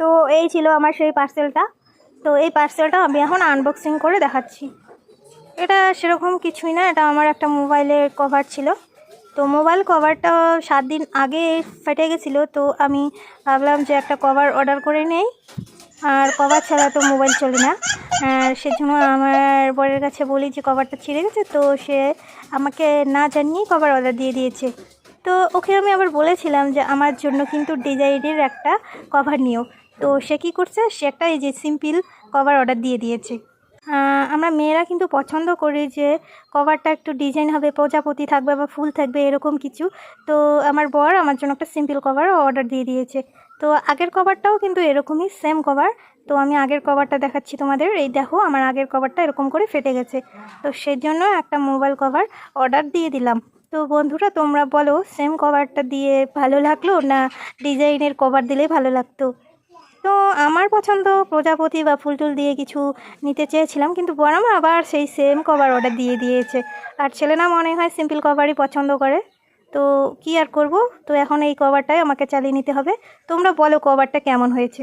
তো এই ছিল আমার সেই পার্সেলটা। তো এই পার্সেলটা আমি এখন আনবক্সিং করে দেখাচ্ছি। এটা সেরকম কিছুই না, এটা আমার একটা মোবাইলের কভার ছিল। তো মোবাইল কভারটা 7 দিন আগে ফেটে গেছিলো, তো আমি ভাবলাম যে একটা কভার অর্ডার করে নেই, আর কভার ছাড়া তো মোবাইল চলে না। আর সেজন্য আমার বরের কাছে বলি যে কভারটা ছিঁড়ে গেছে, তো সে আমাকে না জানিয়েই কভার অর্ডার দিয়ে দিয়েছে। তো ওকে আমি আবার বলেছিলাম যে আমার জন্য কিন্তু ডিজাইনের একটা কভার নিও, তো সে কী করছে, সে একটা এই যে সিম্পল কভার অর্ডার দিয়ে দিয়েছে। আমরা মেয়েরা কিন্তু পছন্দ করি যে কভারটা একটু ডিজাইন হবে, প্রজাপতি থাকবে বা ফুল থাকবে এরকম কিছু। তো আমার বর আমার জন্য একটা সিম্পল কভার অর্ডার দিয়ে দিয়েছে। তো আগের কভারটাও কিন্তু এরকমই সেম কভার। তো আমি আগের কভারটা দেখাচ্ছি তোমাদের। এই দেখো, আমার আগের কভারটা এরকম করে ফেটে গেছে, তো সেজন্য একটা মোবাইল কভার অর্ডার দিয়ে দিলাম। তো বন্ধুরা, তোমরা বলো, সেম কভারটা দিয়ে ভালো লাগলো না ডিজাইনের কভার দিলে ভালো লাগতো? তো আমার পছন্দ প্রজাপতি বা ফুল টুল দিয়ে কিছু নিতে চেয়েছিলাম, কিন্তু বর আমার আবার সেই সেম কভার অর্ডার দিয়ে দিয়েছে। আর ছেলে না মনে হয় সিম্পল কভারই পছন্দ করে। তো কি আর করব, তো এখন এই কভারটাই আমাকে চালিয়ে নিতে হবে। তোমরা বলো কভারটা কেমন হয়েছে।